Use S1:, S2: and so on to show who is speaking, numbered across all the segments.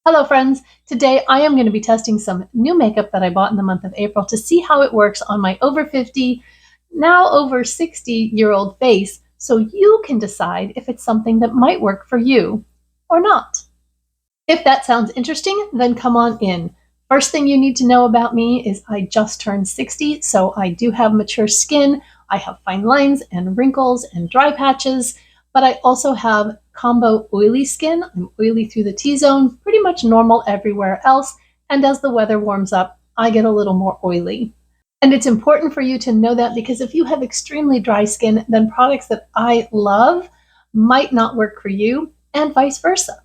S1: Hello friends! Today I am going to be testing some new makeup that I bought in the month of April to see how it works on my over 50, now over 60-year-old face, so you can decide if it's something that might work for you or not. If that sounds interesting, then come on in. First thing you need to know about me is I just turned 60, so I do have mature skin. I have fine lines and wrinkles and dry patches, but I also have combo oily skin. I'm oily through the T-zone, pretty much normal everywhere else, and as the weather warms up, I get a little more oily. And it's important for you to know that because if you have extremely dry skin, then products that I love might not work for you, and vice versa.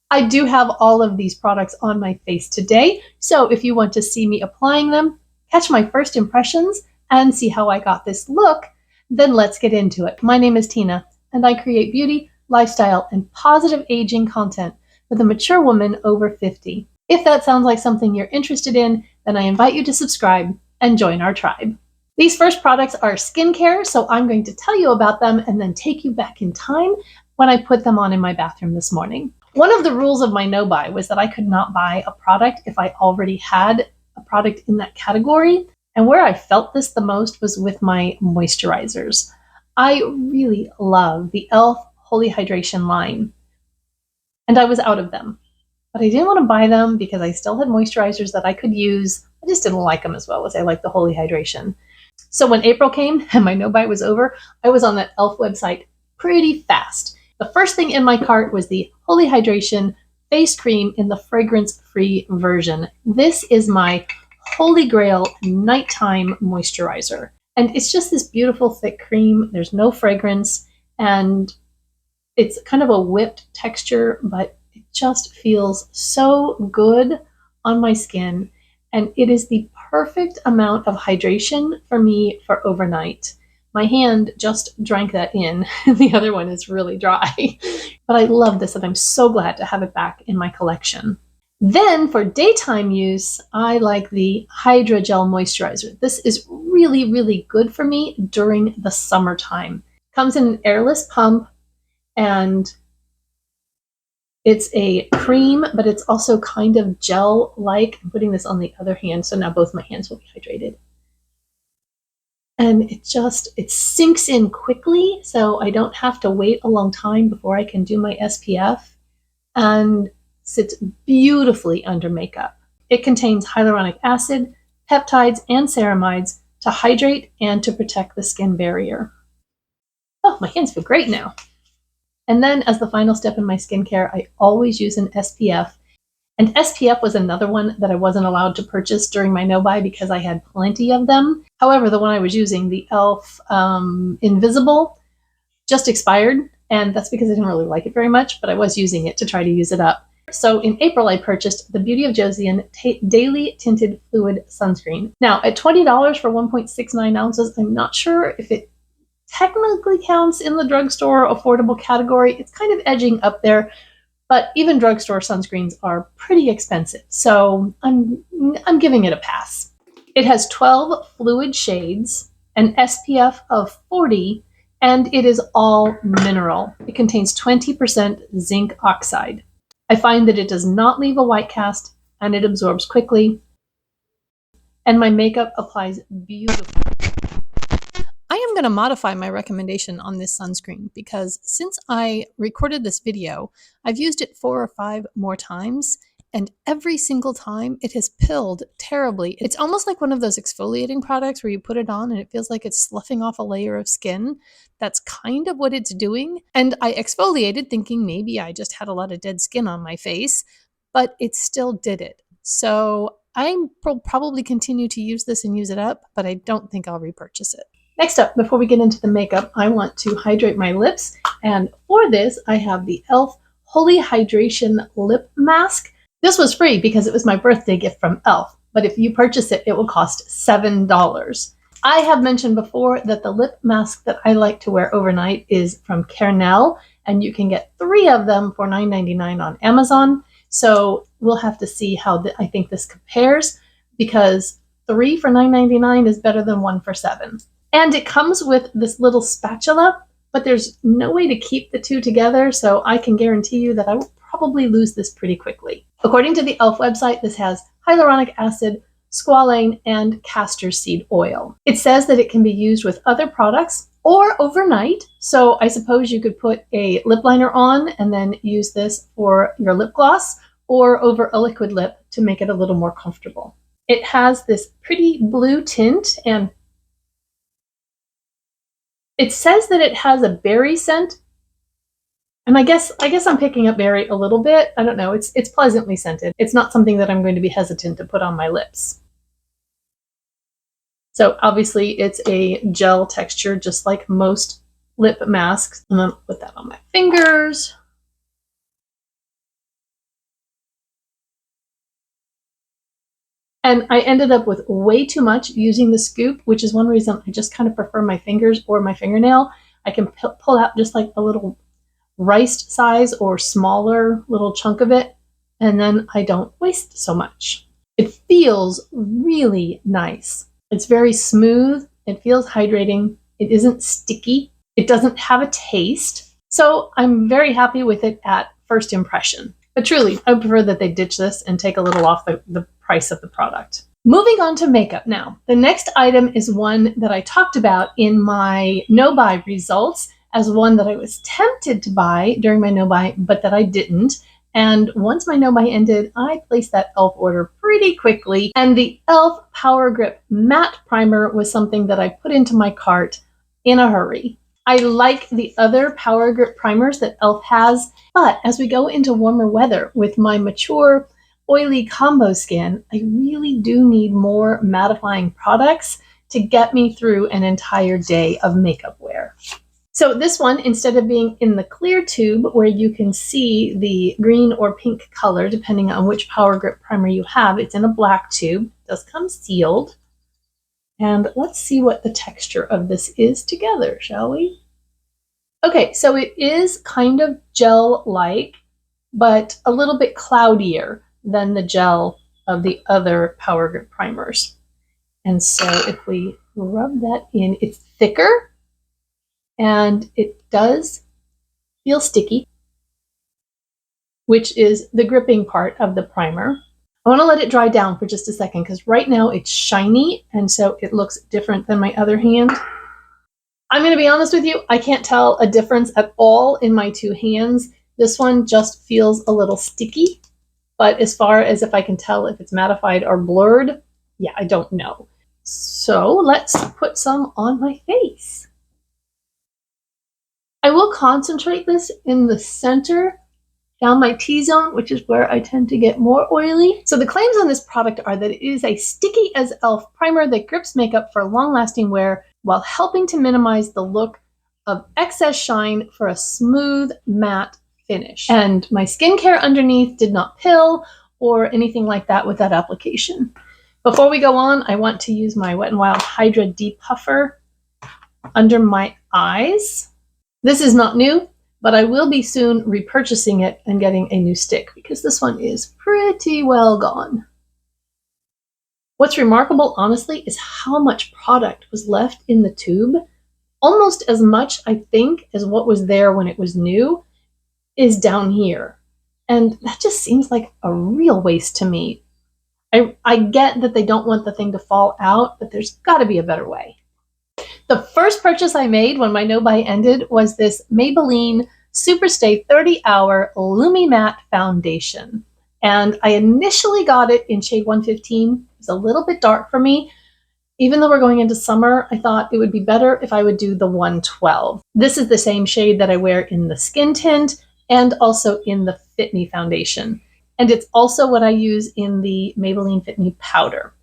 S1: I do have all of these products on my face today, so if you want to see me applying them, catch my first impressions, and see how I got this look, then let's get into it. My name is Tina, and I create beauty, lifestyle, and positive aging content with a mature woman over 50. If that sounds like something you're interested in, then I invite you to subscribe and join our tribe. These first products are skincare, so I'm going to tell you about them and then take you back in time when I put them on in my bathroom this morning. One of the rules of my no-buy was that I could not buy a product if I already had a product in that category, and where I felt this the most was with my moisturizers. I really love the e.l.f. Holy Hydration line, and I was out of them. But I didn't want to buy them because I still had moisturizers that I could use. I just didn't like them as well as I like the Holy Hydration. So when April came and my no-buy was over, I was on that e.l.f. website pretty fast. The first thing in my cart was the Holy Hydration face cream in the fragrance-free version. This is my holy grail nighttime moisturizer. And it's just this beautiful thick cream. There's no fragrance, and it's kind of a whipped texture, but it just feels so good on my skin. And it is the perfect amount of hydration for me for overnight. My hand just drank that in. The other one is really dry. But I love this, and I'm so glad to have it back in my collection. Then for daytime use, I like the Hydra Gel Moisturizer. This is really, really good for me during the summertime. Comes in an airless pump, and it's a cream, but it's also kind of gel-like. I'm putting this on the other hand, so now both my hands will be hydrated. And it sinks in quickly, so I don't have to wait a long time before I can do my SPF, and sits beautifully under makeup. It contains hyaluronic acid, peptides, and ceramides to hydrate and to protect the skin barrier. Oh, my hands feel great now. And then as the final step in my skincare, I always use an SPF. And SPF was another one that I wasn't allowed to purchase during my no-buy because I had plenty of them. However, the one I was using, the e.l.f. Invisible, just expired. And that's because I didn't really like it very much, but I was using it to try to use it up. So in April, I purchased the Beauty of Joseon Daily Tinted Fluid Sunscreen. Now, at $20 for 1.69 ounces, I'm not sure if it technically counts in the drugstore affordable category. It's kind of edging up there, but even drugstore sunscreens are pretty expensive, so I'm giving it a pass. It has 12 fluid shades, an SPF of 40, and it is all mineral. It contains 20% zinc oxide. I find that it does not leave a white cast, and it absorbs quickly, and my makeup applies beautifully. I am going to modify my recommendation on this sunscreen because since I recorded this video, I've used it 4 or 5 more times, and every single time it has pilled terribly. It's almost like one of those exfoliating products where you put it on and it feels like it's sloughing off a layer of skin. That's kind of what it's doing. And I exfoliated thinking maybe I just had a lot of dead skin on my face, but it still did it. So I will probably continue to use this and use it up, but I don't think I'll repurchase it. Next up, before we get into the makeup, I want to hydrate my lips. And for this, I have the e.l.f. Holy Hydration Lip Mask. This was free because it was my birthday gift from e.l.f. But if you purchase it, it will cost $7. I have mentioned before that the lip mask that I like to wear overnight is from Kernel, and you can get 3 of them for $9.99 on Amazon. So we'll have to see how I think this compares, because 3 for $9.99 is better than 1 for $7. And it comes with this little spatula, but there's no way to keep the two together, so I can guarantee you that I will probably lose this pretty quickly. According to the e.l.f. website, this has hyaluronic acid, squalane, and castor seed oil. It says that it can be used with other products or overnight. So I suppose you could put a lip liner on and then use this for your lip gloss or over a liquid lip to make it a little more comfortable. It has this pretty blue tint, and it says that it has a berry scent. And I guess I'm picking up berry a little bit. I don't know. It's pleasantly scented. It's not something that I'm going to be hesitant to put on my lips. So obviously it's a gel texture, just like most lip masks. I'm gonna put that on my fingers. And I ended up with way too much using the scoop, which is one reason I just kind of prefer my fingers or my fingernail. I can pull out just like a little rice size or smaller little chunk of it, and then I don't waste so much. It feels really nice. It's very smooth. It feels hydrating. It isn't sticky. It doesn't have a taste. So I'm very happy with it at first impression. But truly, I would prefer that they ditch this and take a little off the price of the product. Moving on to makeup now. The next item is one that I talked about in my no-buy results as one that I was tempted to buy during my no-buy, but that I didn't. And once my no-buy ended, I placed that e.l.f. order pretty quickly. And the e.l.f. Power Grip Matte Primer was something that I put into my cart in a hurry. I like the other Power Grip primers that e.l.f. has, but as we go into warmer weather with my mature, oily combo skin, I really do need more mattifying products to get me through an entire day of makeup wear. So this one, instead of being in the clear tube where you can see the green or pink color, depending on which Power Grip primer you have, it's in a black tube. It does come sealed. And let's see what the texture of this is together, shall we? Okay, so it is kind of gel-like, but a little bit cloudier than the gel of the other Power Grip primers. And so if we rub that in, it's thicker and it does feel sticky, which is the gripping part of the primer. I want to let it dry down for just a second because right now it's shiny and so it looks different than my other hand. I'm going to be honest with you, I can't tell a difference at all in my two hands. This one just feels a little sticky, but as far as if I can tell if it's mattified or blurred, yeah, I don't know. So let's put some on my face. I will concentrate this in the center down my T-zone, which is where I tend to get more oily. So the claims on this product are that it is a sticky as e.l.f. primer that grips makeup for long-lasting wear while helping to minimize the look of excess shine for a smooth, matte finish. And my skincare underneath did not pill or anything like that with that application. Before we go on, I want to use my Wet n Wild Hydra Depuffer under my eyes. This is not new, but I will be soon repurchasing it and getting a new stick because this one is pretty well gone. What's remarkable, honestly, is how much product was left in the tube. Almost as much, I think, as what was there when it was new is down here. And that just seems like a real waste to me. I get that they don't want the thing to fall out, but there's got to be a better way. The first purchase I made when my no-buy ended was this Maybelline Superstay 30-Hour Lumi-Matte Foundation. And I initially got it in shade 115. It was a little bit dark for me. Even though we're going into summer, I thought it would be better if I would do the 112. This is the same shade that I wear in the Skin Tint and also in the Fit Me foundation. And it's also what I use in the Maybelline Fit Me powder.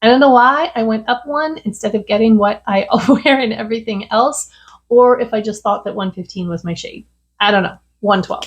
S1: I don't know why I went up one instead of getting what I wear in everything else, or if I just thought that 115 was my shade. I don't know, 112.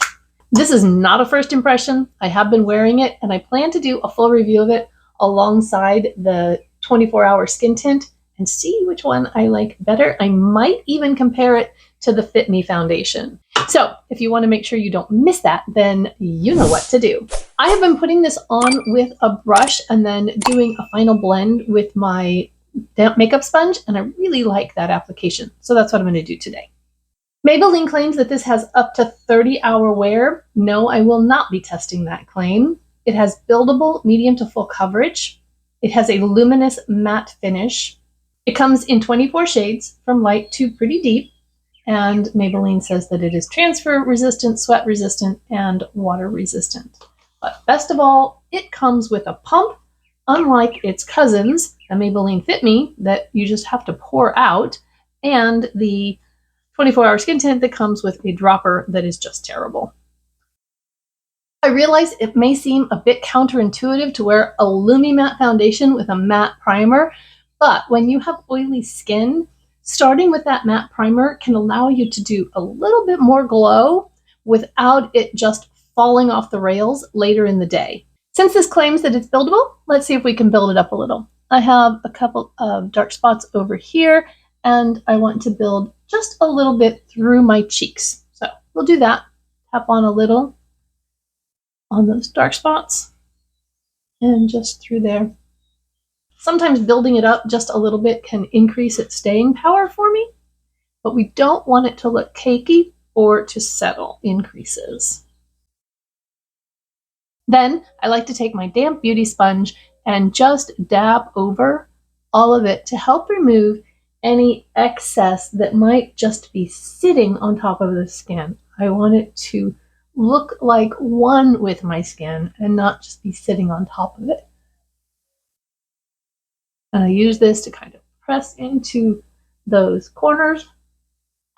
S1: This is not a first impression. I have been wearing it, and I plan to do a full review of it alongside the 24-hour Skin Tint and see which one I like better. I might even compare it to the Fit Me foundation. So if you want to make sure you don't miss that, then you know what to do. I have been putting this on with a brush and then doing a final blend with my damp makeup sponge, and I really like that application. So that's what I'm going to do today. Maybelline claims that this has up to 30-hour wear. No, I will not be testing that claim. It has buildable medium to full coverage. It has a luminous matte finish. It comes in 24 shades from light to pretty deep. And Maybelline says that it is transfer resistant, sweat resistant, and water resistant. But best of all, it comes with a pump, unlike its cousins, the Maybelline Fit Me, that you just have to pour out, and the 24-hour skin tint that comes with a dropper that is just terrible. I realize it may seem a bit counterintuitive to wear a Lumi-Matte foundation with a matte primer, but when you have oily skin, starting with that matte primer can allow you to do a little bit more glow without it just falling off the rails later in the day. Since this claims that it's buildable, let's see if we can build it up a little. I have a couple of dark spots over here, and I want to build just a little bit through my cheeks. So we'll do that. Tap on a little on those dark spots and just through there. Sometimes building it up just a little bit can increase its staying power for me, but we don't want it to look cakey or to settle in creases. Then I like to take my damp beauty sponge and just dab over all of it to help remove any excess that might just be sitting on top of the skin. I want it to look like one with my skin and not just be sitting on top of it. And I use this to kind of press into those corners.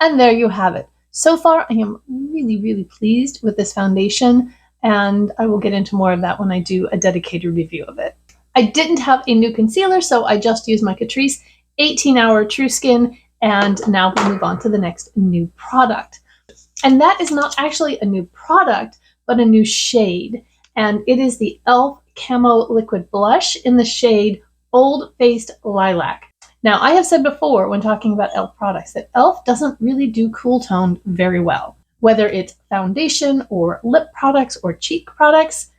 S1: And there you have it. So far, I am really, really pleased with this foundation, and I will get into more of that when I do a dedicated review of it. I didn't have a new concealer, so I just used my Catrice 18-Hour True Skin, and now we'll move on to the next new product. And that is not actually a new product, but a new shade. And it is the e.l.f. Camo Liquid Blush in the shade Bold Faced Lilac. Now, I have said before when talking about e.l.f. products that e.l.f. doesn't really do cool tone very well. Whether it's foundation or lip products or cheek products,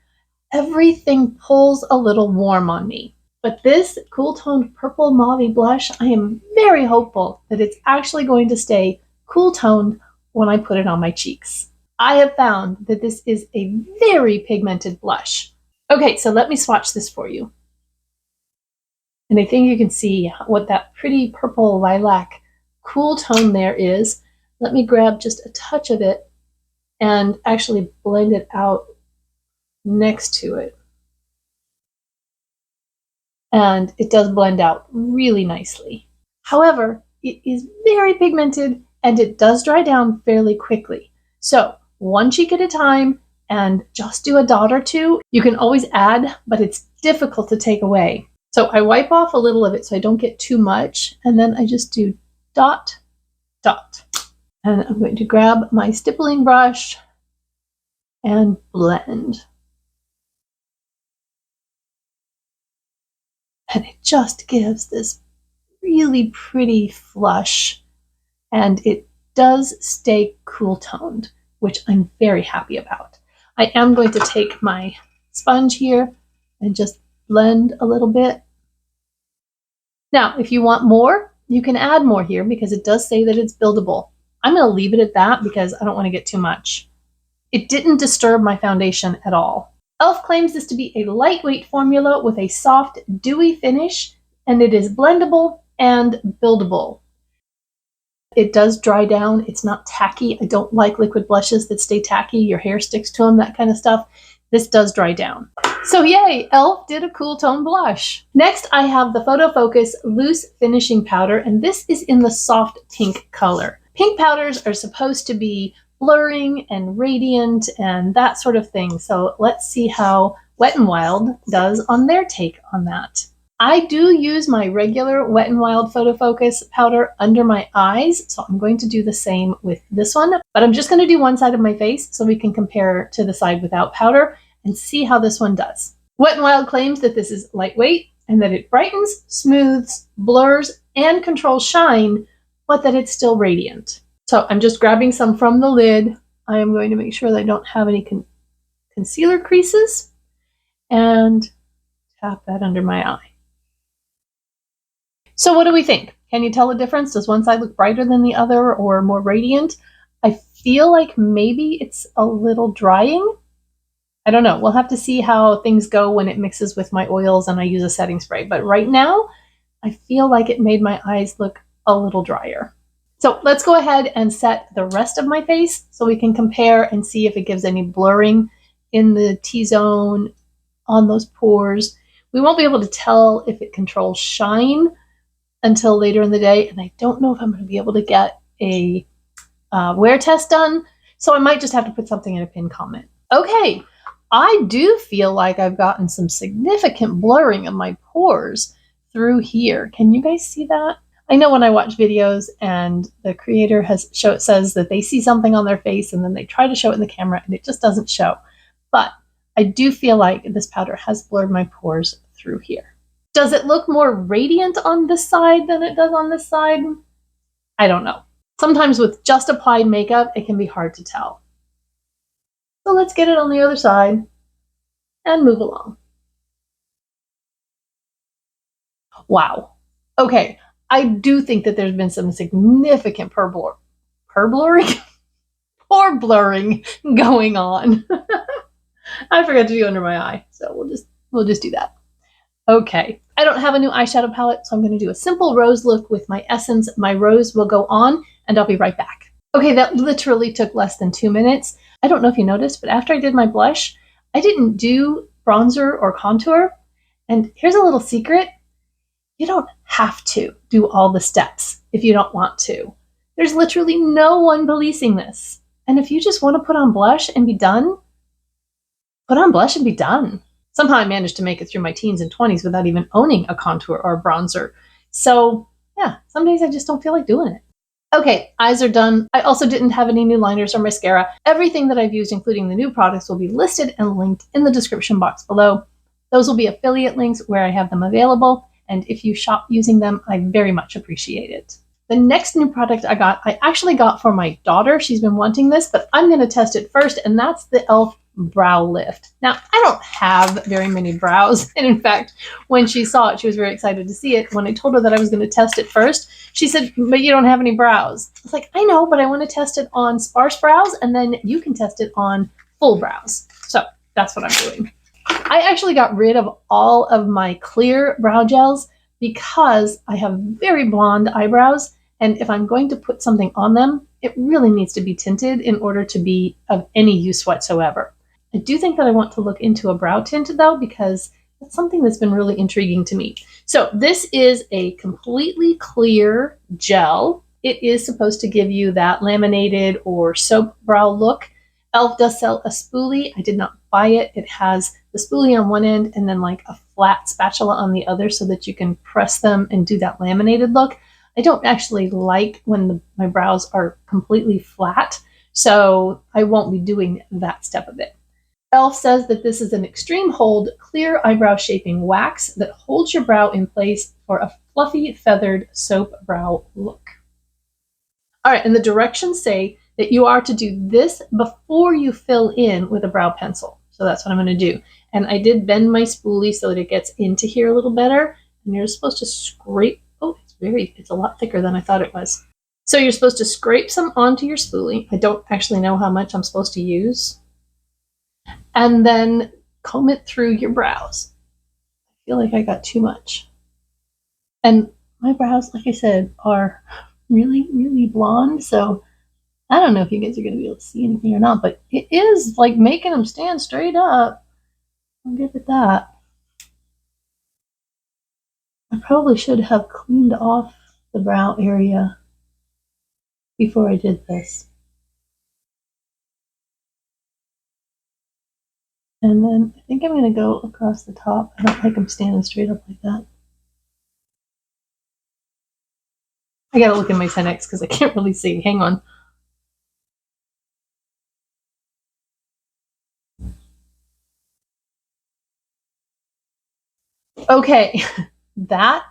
S1: everything pulls a little warm on me. But this cool toned purple mauve blush, I am very hopeful that it's actually going to stay cool toned when I put it on my cheeks. I have found that this is a very pigmented blush. Okay, so let me swatch this for you. And I think you can see what that pretty purple lilac cool tone there is. Let me grab just a touch of it and actually blend it out next to it. And it does blend out really nicely. However, it is very pigmented and it does dry down fairly quickly. So one cheek at a time and just do a dot or two. You can always add, but it's difficult to take away. So I wipe off a little of it so I don't get too much, and then I just do dot, dot. And I'm going to grab my stippling brush and blend. And it just gives this really pretty flush, and it does stay cool toned, which I'm very happy about. I am going to take my sponge here and just blend a little bit. Now, if you want more, you can add more here because it does say that it's buildable. I'm going to leave it at that because I don't want to get too much. It didn't disturb my foundation at all. e.l.f. claims this to be a lightweight formula with a soft, dewy finish, and it is blendable and buildable. It does dry down. It's not tacky. I don't like liquid blushes that stay tacky. Your hair sticks to them, that kind of stuff. This does dry down. So yay, e.l.f. did a cool tone blush. Next, I have the Photo Focus Loose Finishing Powder, and this is in the soft pink color. Pink powders are supposed to be blurring and radiant and that sort of thing. So let's see how Wet n Wild does on their take on that. I do use my regular Wet n Wild Photo Focus powder under my eyes, so I'm going to do the same with this one, but I'm just going to do one side of my face so we can compare to the side without powder and see how this one does. Wet n Wild claims that this is lightweight and that it brightens, smooths, blurs, and controls shine, but that it's still radiant. So I'm just grabbing some from the lid. I am going to make sure that I don't have any concealer creases and tap that under my eye. So what do we think? Can you tell the difference? Does one side look brighter than the other or more radiant? I feel like maybe it's a little drying. I don't know. We'll have to see how things go when it mixes with my oils and I use a setting spray. But right now, I feel like it made my eyes look a little drier. So let's go ahead and set the rest of my face so we can compare and see if it gives any blurring in the T-zone on those pores. We won't be able to tell if it controls shine until later in the day, and I don't know if I'm going to be able to get a wear test done, so I might just have to put something in a pinned comment. Okay, I do feel like I've gotten some significant blurring of my pores through here. Can you guys see that? I know when I watch videos and the creator says that they see something on their face and then they try to show it in the camera and it just doesn't show. But I do feel like this powder has blurred my pores through here. Does it look more radiant on this side than it does on this side? I don't know. Sometimes with just applied makeup, it can be hard to tell. So let's get it on the other side and move along. Wow. Okay. I do think that there's been some significant pore blurring going on. I forgot to do under my eye, so we'll just do that. Okay, I don't have a new eyeshadow palette, so I'm going to do a simple rose look with my Essence. My rose will go on, and I'll be right back. Okay, that literally took less than 2 minutes. I don't know if you noticed, but after I did my blush, I didn't do bronzer or contour. And here's a little secret. You don't have to do all the steps if you don't want to. There's literally no one policing this. And if you just want to put on blush and be done, put on blush and be done. Somehow I managed to make it through my teens and 20s without even owning a contour or a bronzer. So yeah, some days I just don't feel like doing it. Okay, eyes are done. I also didn't have any new liners or mascara. Everything that I've used, including the new products, will be listed and linked in the description box below. Those will be affiliate links where I have them available. And if you shop using them, I very much appreciate it. The next new product I actually got for my daughter. She's been wanting this, but I'm going to test it first, and that's the e.l.f. Brow Lift. Now, I don't have very many brows, and in fact, when she saw it, she was very excited to see it. When I told her that I was going to test it first, she said, but you don't have any brows. I was like, I know, but I want to test it on sparse brows, and then you can test it on full brows. So that's what I'm doing. I actually got rid of all of my clear brow gels because I have very blonde eyebrows, and if I'm going to put something on them, it really needs to be tinted in order to be of any use whatsoever. I do think that I want to look into a brow tint though, because that's something that's been really intriguing to me. So this is a completely clear gel. It is supposed to give you that laminated or soap brow look. e.l.f. does sell a spoolie. I did not buy it. It has the spoolie on one end and then like a flat spatula on the other so that you can press them and do that laminated look. I don't actually like when my brows are completely flat, so I won't be doing that step of it. e.l.f. says that this is an extreme hold, clear eyebrow shaping wax that holds your brow in place for a fluffy, feathered soap brow look. All right, and the directions say that you are to do this before you fill in with a brow pencil. So that's what I'm going to do. And I did bend my spoolie so that it gets into here a little better. And you're supposed to scrape. Oh, it's a lot thicker than I thought it was. So you're supposed to scrape some onto your spoolie. I don't actually know how much I'm supposed to use. And then comb it through your brows. I feel like I got too much. And my brows, like I said, are really, really blonde. So I don't know if you guys are going to be able to see anything or not, but it is like making them stand straight up. I'll give it that. I probably should have cleaned off the brow area before I did this. And then I think I'm going to go across the top. I don't like them standing straight up like that. I got to look in my 10X because I can't really see. Hang on. Okay, that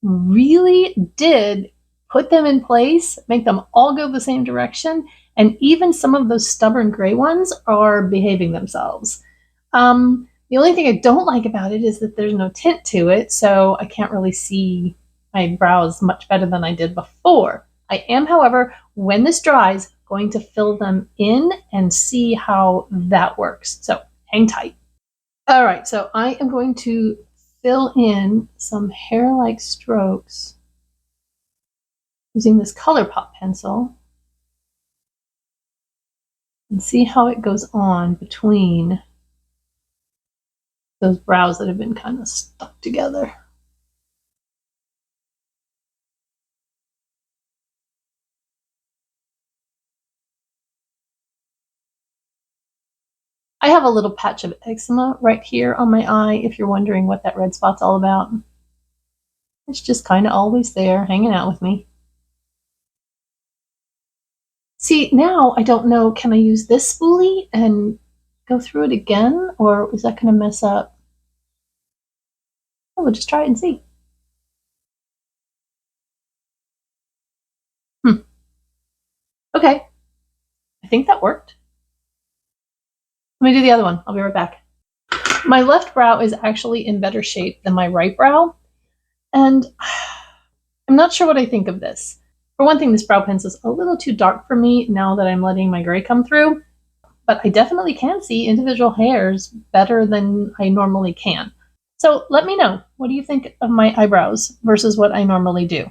S1: really did put them in place, make them all go the same direction, and even some of those stubborn gray ones are behaving themselves. The only thing I don't like about it is that there's no tint to it, so I can't really see my brows much better than I did before. I am, however, when this dries, going to fill them in and see how that works. So hang tight. All right, so I am going to fill in some hair-like strokes using this ColourPop pencil and see how it goes on between those brows that have been kind of stuck together. I have a little patch of eczema right here on my eye, if you're wondering what that red spot's all about. It's just kind of always there, hanging out with me. See, now I don't know, can I use this spoolie and go through it again, or is that going to mess up? Oh, we'll just try it and see. Okay, I think that worked. Let me do the other one. I'll be right back. My left brow is actually in better shape than my right brow, and I'm not sure what I think of this. For one thing, this brow pencil is a little too dark for me now that I'm letting my gray come through, but I definitely can see individual hairs better than I normally can. So let me know, what do you think of my eyebrows versus what I normally do?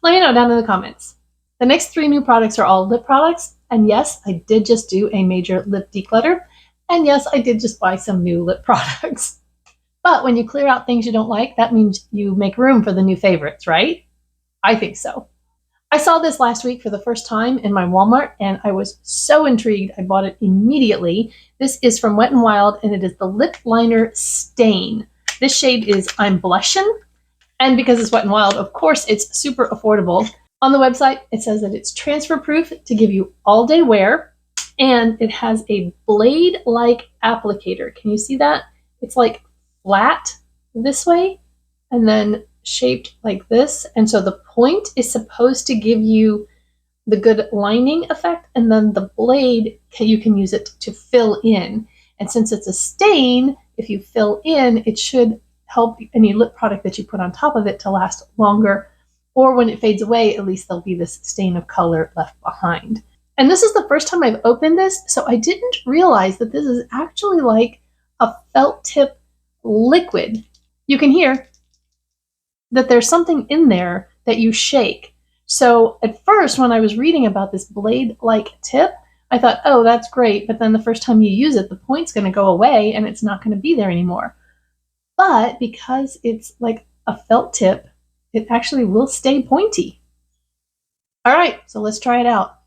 S1: Let me know down in the comments. The next 3 new products are all lip products, and yes, I did just do a major lip declutter, and yes, I did just buy some new lip products. But when you clear out things you don't like, that means you make room for the new favorites, right? I think so. I saw this last week for the first time in my Walmart, and I was so intrigued I bought it immediately. This is from Wet n Wild, and it is the Lip Liner Stain. This shade is I'm Blushin', and because it's Wet n Wild, of course, it's super affordable. On the website, it says that it's transfer proof to give you all day wear, and it has a blade-like applicator. Can you see that? It's like flat this way, and then shaped like this. And so the point is supposed to give you the good lining effect, and then the blade, you can use it to fill in. And since it's a stain, if you fill in, it should help any lip product that you put on top of it to last longer, or when it fades away, at least there'll be this stain of color left behind. And this is the first time I've opened this, so I didn't realize that this is actually like a felt tip liquid. You can hear that there's something in there that you shake. So at first, when I was reading about this blade-like tip, I thought, oh, that's great. But then the first time you use it, the point's going to go away and it's not going to be there anymore. But because it's like a felt tip, it actually will stay pointy. All right, so let's try it out.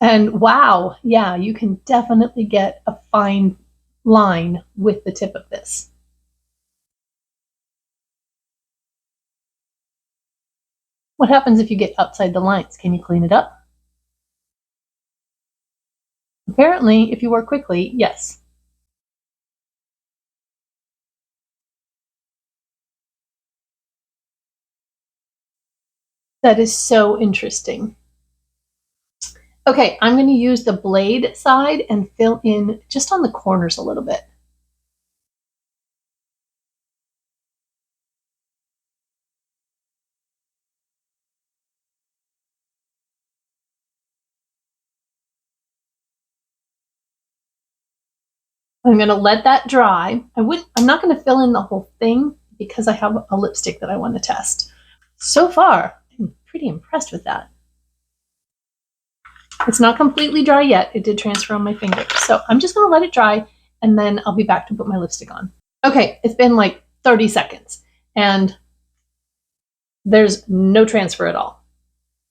S1: And wow, yeah, you can definitely get a fine line with the tip of this. What happens if you get outside the lines? Can you clean it up? Apparently, if you work quickly, yes. That is so interesting. Okay, I'm going to use the blade side and fill in just on the corners a little bit. I'm going to let that dry. I'm not going to fill in the whole thing because I have a lipstick that I want to test. So far, I'm pretty impressed with that. It's not completely dry yet. It did transfer on my finger. So I'm just going to let it dry, and then I'll be back to put my lipstick on. Okay, it's been like 30 seconds, and there's no transfer at all.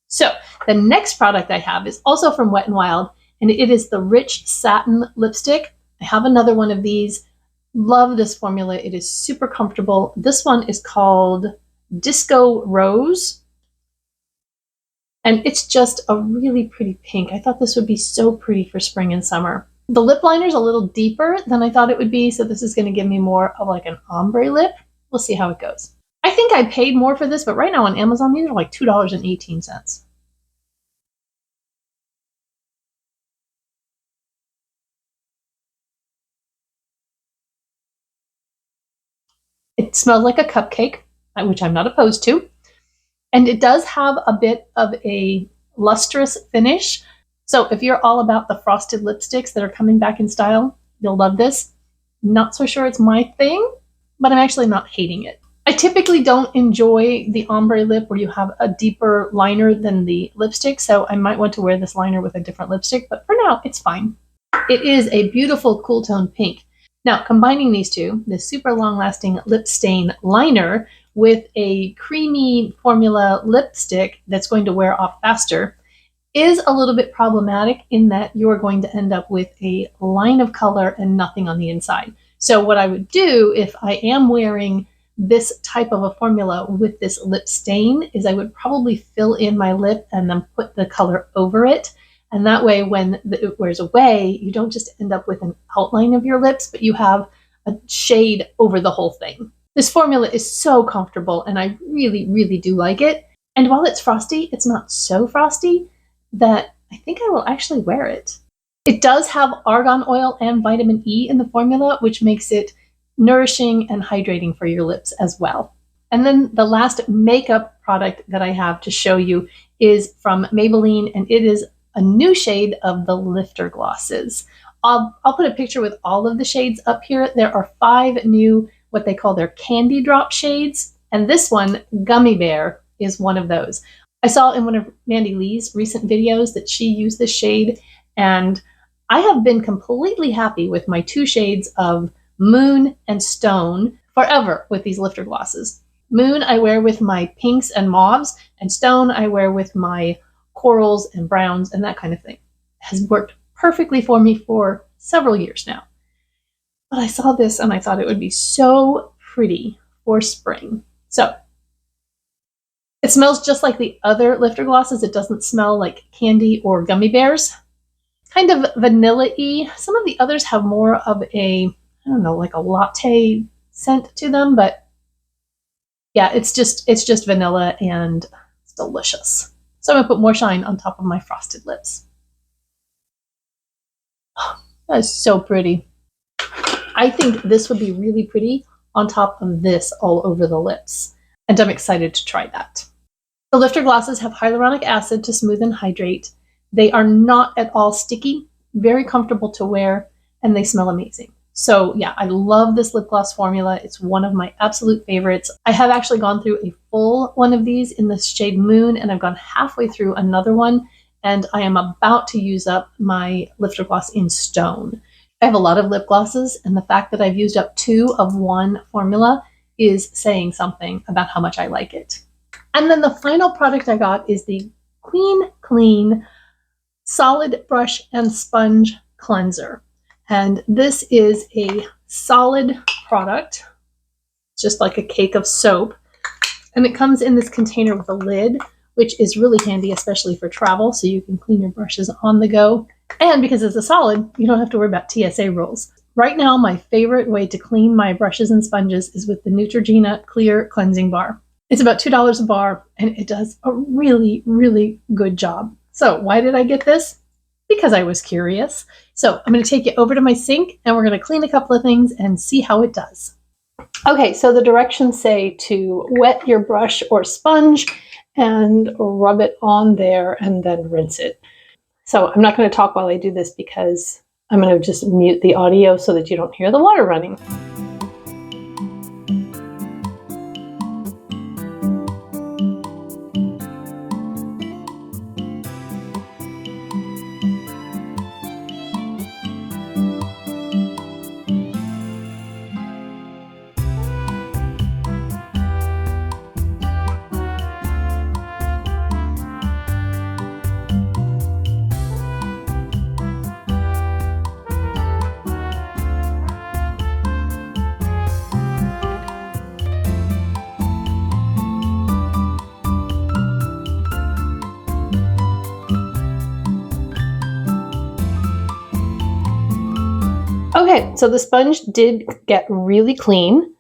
S1: So the next product I have is also from Wet n Wild, and it is the Rich Satin Lipstick. I have another one of these. Love this formula. It is super comfortable. This one is called Disco Rose, and it's just a really pretty pink. I thought this would be so pretty for spring and summer. The lip liner is a little deeper than I thought it would be, so this is going to give me more of like an ombre lip. We'll see how it goes. I think I paid more for this, but right now on Amazon, these are like $2.18. It smells like a cupcake, which I'm not opposed to. And it does have a bit of a lustrous finish. So if you're all about the frosted lipsticks that are coming back in style, you'll love this. Not so sure it's my thing, but I'm actually not hating it. I typically don't enjoy the ombre lip where you have a deeper liner than the lipstick, so I might want to wear this liner with a different lipstick, but for now, it's fine. It is a beautiful cool tone pink. Now, combining these two, this super long-lasting lip stain liner with a creamy formula lipstick that's going to wear off faster, is a little bit problematic in that you're going to end up with a line of color and nothing on the inside. So what I would do if I am wearing this type of a formula with this lip stain is I would probably fill in my lip and then put the color over it. And that way, when it wears away, you don't just end up with an outline of your lips, but you have a shade over the whole thing. This formula is so comfortable and I really, really do like it. And while it's frosty, it's not so frosty that I think I will actually wear it. It does have argan oil and vitamin E in the formula, which makes it nourishing and hydrating for your lips as well. And then the last makeup product that I have to show you is from Maybelline, and it is a new shade of the Lifter Glosses. I'll put a picture with all of the shades up here. There are 5 new, what they call their candy drop shades, and this one, Gummy Bear, is one of those. I saw in one of Mandy Lee's recent videos that she used this shade, and I have been completely happy with my 2 shades of Moon and Stone forever with these Lifter Glosses. Moon I wear with my pinks and mauves, and Stone I wear with my corals and browns and that kind of thing. It has worked perfectly for me for several years now. But I saw this and I thought it would be so pretty for spring. So it smells just like the other Lifter Glosses. It doesn't smell like candy or gummy bears. Kind of vanilla-y. Some of the others have more of a, I don't know, like a latte scent to them, but yeah, it's just vanilla and it's delicious. So I'm gonna put more shine on top of my frosted lips. Oh, that is so pretty. I think this would be really pretty on top of this all over the lips, and I'm excited to try that. The Lifter Glosses have hyaluronic acid to smooth and hydrate. They are not at all sticky, very comfortable to wear, and they smell amazing. So yeah, I love this lip gloss formula. It's one of my absolute favorites. I have actually gone through a full one of these in the shade Moon, and I've gone halfway through another one, and I am about to use up my Lifter Gloss in Stone. I have a lot of lip glosses, and the fact that I've used up 2 of one formula is saying something about how much I like it. And then the final product I got is the Queen Clean Solid Brush and Sponge Cleanser. And this is a solid product, just like a cake of soap. And it comes in this container with a lid, which is really handy, especially for travel, so you can clean your brushes on the go. And because it's a solid, you don't have to worry about TSA rules. Right now, my favorite way to clean my brushes and sponges is with the Neutrogena Clear Cleansing Bar. It's about $2 a bar, and it does a really, really good job. So why did I get this? Because I was curious. So I'm going to take it over to my sink, and we're going to clean a couple of things and see how it does. Okay, so the directions say to wet your brush or sponge and rub it on there and then rinse it. So I'm not going to talk while I do this because I'm going to just mute the audio so that you don't hear the water running. Okay, so the sponge did get really clean.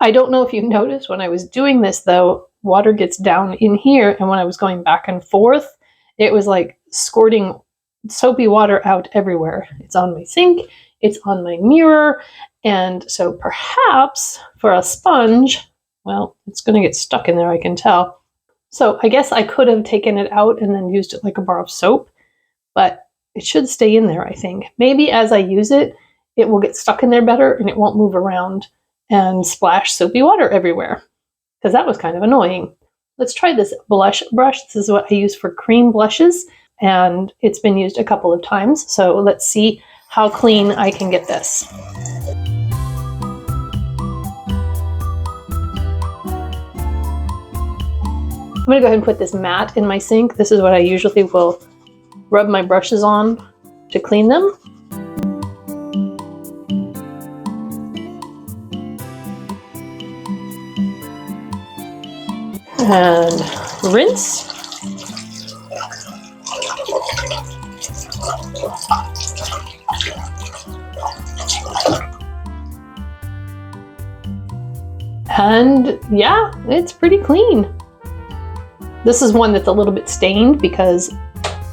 S1: I don't know if you noticed when I was doing this though, water gets down in here, and when I was going back and forth, it was like squirting soapy water out everywhere. It's on my sink, it's on my mirror, And so perhaps for a sponge, well, it's going to get stuck in there, I can tell. So I guess I could have taken it out and then used it like a bar of soap, but it should stay in there, I think. Maybe as I use it, it will get stuck in there better and it won't move around and splash soapy water everywhere, because that was kind of annoying. Let's try this blush brush. This is what I use for cream blushes, and it's been used a couple of times. So let's see how clean I can get this. I'm going to go ahead and put this matte in my sink. This is what I usually will rub my brushes on to clean them. And rinse. And yeah, it's pretty clean. This is one that's a little bit stained because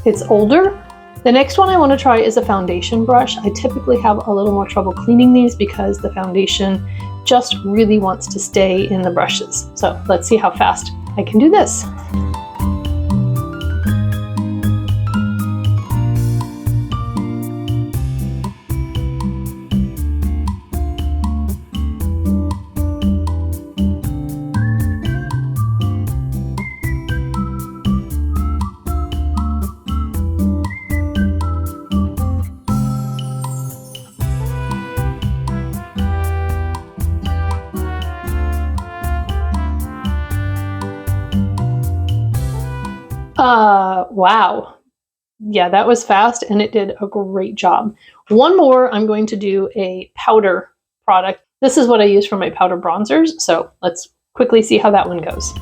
S1: it's older. The next one I want to try is a foundation brush. I typically have a little more trouble cleaning these because the foundation just really wants to stay in the brushes. So let's see how fast I can do this. Wow. Yeah, that was fast and it did a great job. One more, I'm going to do a powder product. This is what I use for my powder bronzers. So let's quickly see how that one goes.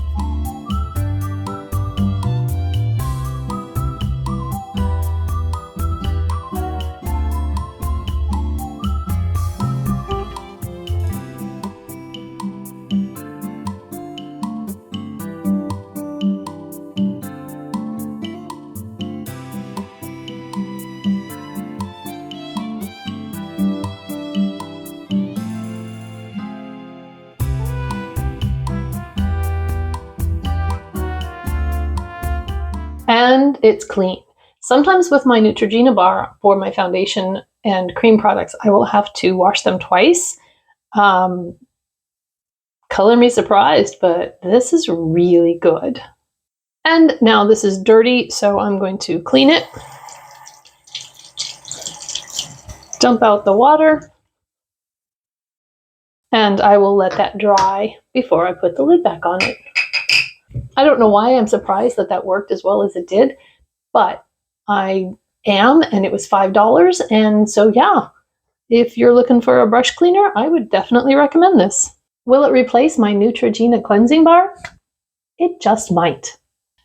S1: And it's clean. Sometimes with my Neutrogena bar for my foundation and cream products, I will have to wash them twice. Color me surprised, but this is really good. And now this is dirty, so I'm going to clean it. Dump out the water. And I will let that dry before I put the lid back on it. I don't know why I'm surprised that that worked as well as it did, but I am, and it was $5. And so yeah, if you're looking for a brush cleaner, I would definitely recommend this. Will it replace my Neutrogena cleansing bar? It just might.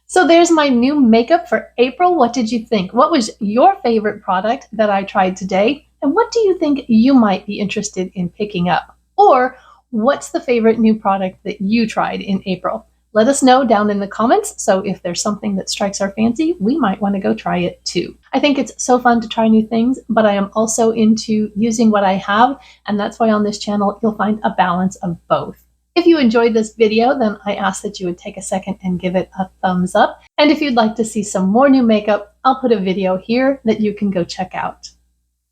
S1: So there's my new makeup for April. What did you think? What was your favorite product that I tried today? And what do you think you might be interested in picking up? Or what's the favorite new product that you tried in April? Let us know down in the comments, so if there's something that strikes our fancy, we might want to go try it too. I think it's so fun to try new things, but I am also into using what I have, and that's why on this channel you'll find a balance of both. If you enjoyed this video, then I ask that you would take a second and give it a thumbs up. And if you'd like to see some more new makeup, I'll put a video here that you can go check out.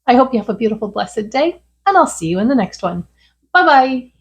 S1: I hope you have a beautiful, blessed day, and I'll see you in the next one. Bye-bye!